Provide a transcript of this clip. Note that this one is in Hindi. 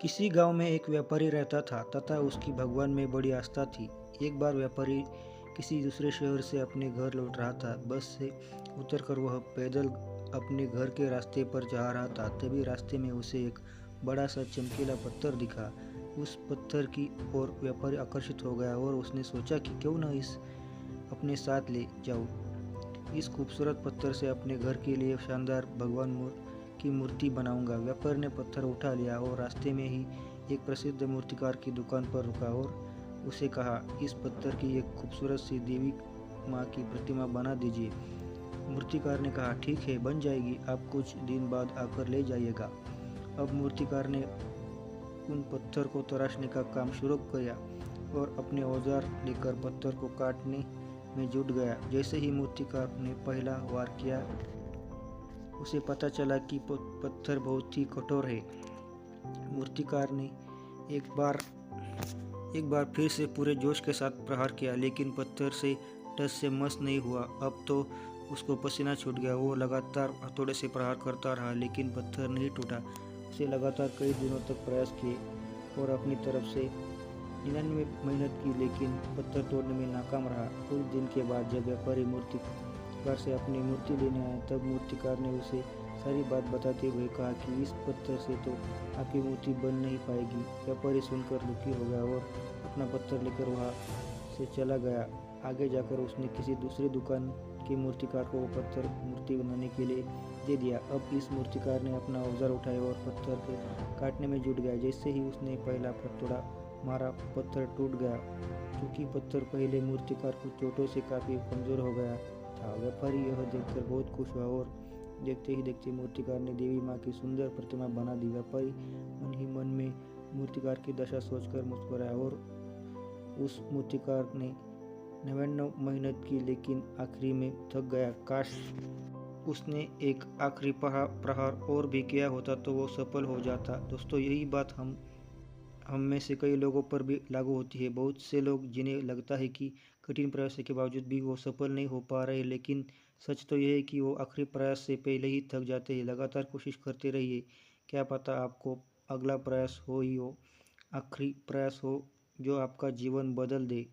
किसी गांव में एक व्यापारी रहता था तथा उसकी भगवान में बड़ी आस्था थी। एक बार व्यापारी किसी दूसरे शहर से अपने घर लौट रहा था। बस से उतरकर वह पैदल अपने घर के रास्ते पर जा रहा था। तभी रास्ते में उसे एक बड़ा सा चमकीला पत्थर दिखा। उस पत्थर की ओर व्यापारी आकर्षित हो गया और उसने सोचा कि क्यों न इस अपने साथ ले जाऊं। इस खूबसूरत पत्थर से अपने घर के लिए शानदार भगवान की मूर्ति बनाऊंगा। व्यापारी ने पत्थर उठा लिया और रास्ते में ही एक प्रसिद्ध मूर्तिकार की दुकान पर रुका और उसे कहा, इस पत्थर की एक खूबसूरत सी देवी माँ की प्रतिमा बना दीजिए। मूर्तिकार ने कहा, ठीक है, बन जाएगी, आप कुछ दिन बाद आकर ले जाइएगा। अब मूर्तिकार ने उन पत्थर को तराशने का काम शुरू किया और अपने औजार लेकर पत्थर को काटने में जुट गया। जैसे ही मूर्तिकार ने पहला वार किया, उसे पता चला कि पत्थर बहुत ही कठोर है। मूर्तिकार ने एक बार फिर से पूरे जोश के साथ प्रहार किया, लेकिन पत्थर से टस से मस नहीं हुआ। अब तो उसको पसीना छूट गया। वो लगातार हथौड़े से प्रहार करता रहा, लेकिन पत्थर नहीं टूटा। उसे लगातार कई दिनों तक प्रयास किए और अपनी तरफ से 99 मेहनत की, लेकिन पत्थर तोड़ने में नाकाम रहा। कुछ दिन के बाद जब व्यापारी मूर्तिकार से अपनी मूर्ति लेने आया, तब मूर्तिकार ने उसे सारी बात बताते हुए कहा कि इस पत्थर से तो आपकी मूर्ति बन नहीं पाएगी। व्यापारी सुनकर दुखी हो गया और अपना पत्थर लेकर वहाँ से चला गया। आगे जाकर उसने किसी दूसरी दुकान के मूर्तिकार को वो पत्थर मूर्ति बनाने के लिए दे दिया। अब इस मूर्तिकार ने अपना औजार उठाया और पत्थर को काटने में जुट गया। जैसे ही उसने पहला हथौड़ा मारा, पत्थर टूट गया, क्योंकि पत्थर पहले मूर्तिकार को चोटों से काफ़ी कमज़ोर हो गया था। व्यापारी यह देखकर बहुत खुश हुआ और देखते ही देखते मूर्तिकार ने देवी माँ की सुंदर प्रतिमा बना दी। व्यापारी मन ही मन में मूर्तिकार की दशा सोचकर मुस्कुराया और उस मूर्तिकार ने 99 मेहनत की, लेकिन आखिरी में थक गया। काश उसने एक आखिरी प्रहार और भी किया होता तो वो सफल हो जाता। दोस्तों, यही बात हम में से कई लोगों पर भी लागू होती है। बहुत से लोग जिन्हें लगता है कि कठिन प्रयास के बावजूद भी वो सफल नहीं हो पा रहे, लेकिन सच तो यह है कि वो आखिरी प्रयास से पहले ही थक जाते हैं। लगातार कोशिश करते रहिए, क्या पता आपको अगला प्रयास हो ही हो, आखिरी प्रयास हो जो आपका जीवन बदल दे।